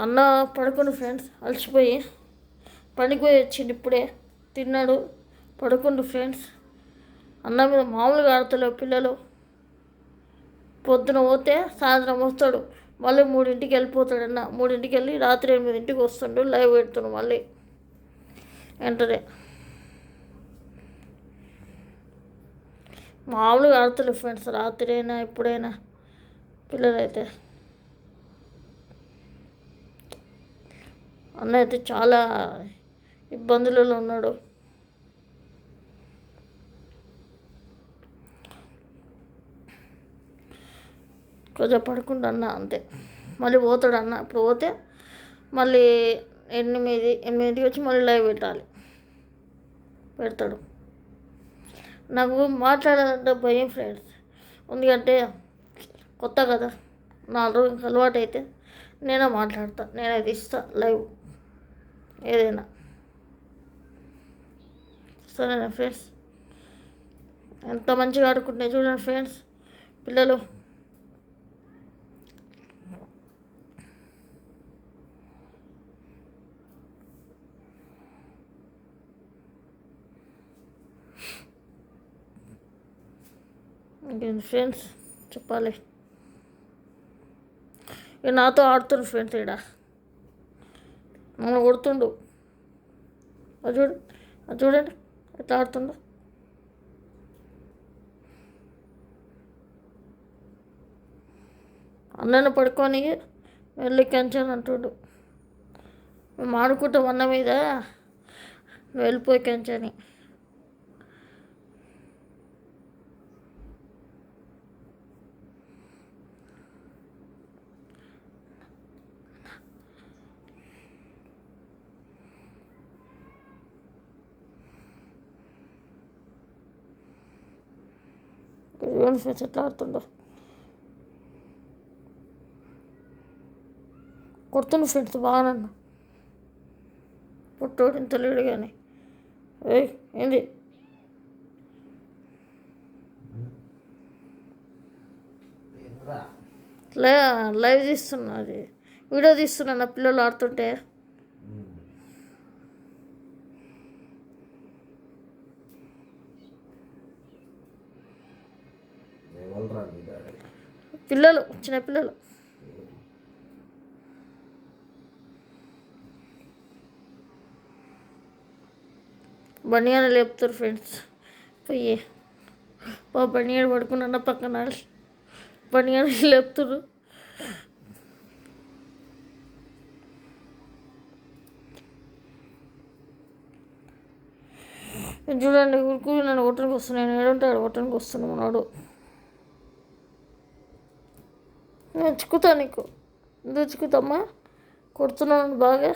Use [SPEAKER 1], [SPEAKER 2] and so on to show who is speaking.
[SPEAKER 1] అన్న పడుకుని ఫ్రెండ్స్ అలసిపోయి పనికి పోయి వచ్చిండు, ఇప్పుడే తిన్నాడు పడుకుండు ఫ్రెండ్స్. అన్న మీద మామూలుగా ఆడతలేవు పిల్లలు. పొద్దున పోతే సాయంత్రం వస్తాడు, మళ్ళీ 3ంటికి వెళ్ళిపోతాడు. అన్న 3ంటికి వెళ్ళి రాత్రి 8ంటికి వస్తాడు, లైవ్ పెడుతున్నాడు మళ్ళీ వెంటనే. మామూలుగా ఆడతలేవు ఫ్రెండ్స్, రాత్రి అయినా ఎప్పుడైనా పిల్లలైతే. అన్న అయితే చాలా ఇబ్బందులలో ఉన్నాడు. కొంచెం పడుకుంటా అన్న అంతే, మళ్ళీ పోతాడు అన్న. ఇప్పుడు పోతే మళ్ళీ 8ంటికి వచ్చి మళ్ళీ లైవ్ పెడతాడు. నాకు మాట్లాడాలంటే భయం ఫ్రెండ్స్, ఎందుకంటే కొత్త కదా, 4 రోజులు అలవాటు అయితే నేనే మాట్లాడతా, నేనే తీస్తా లైవ్ ఏదైనా. సరేనా ఫ్రెండ్స్, ఎంత మంచిగా ఆడుకుంటున్నాయి చూడండి ఫ్రెండ్స్ పిల్లలు. ఇంకేంటి ఫ్రెండ్స్ చెప్పాలి. ఇక నాతో ఆడుతుండు ఫ్రెండ్స్, ఇక్కడ నన్ను కొడుతుండు. అది చూడండి ఎట్లా ఆడుతుండు. అన్నను పడుకొని వెళ్ళి కంచాను అంటుండు. మేము ఆడుకుంటాం అన్న మీద, వెళ్ళిపోయి కంచని. ఫ్రెండ్స్ ఎట్లా ఆడుతుండో, కొడుతుండు ఫ్రెండ్స్ బాగా నన్ను. పుట్టోడు ఇంత లేడు కానీ. ఏంది లైవ్ తీస్తున్నా, అది వీడియో తీస్తున్నా నా పిల్లలు ఆడుతుంటే. పిల్లలు చిన్న పిల్లలు బనియాని లేపుతారు ఫ్రెండ్స్. పోయి బనియాడు పడుకున్న పక్కన బనియాని లేపుతారు. చూడండి ఊరుకు నన్ను కొట్టడానికి వస్తున్నాను, ఏడుంటాడు కొట్టడానికి వస్తున్నాను నాడు. నేను చిక్కుతా నీకు, ఎందుకు చిక్కుతామ్మా, కొడుతున్నాను బాగా.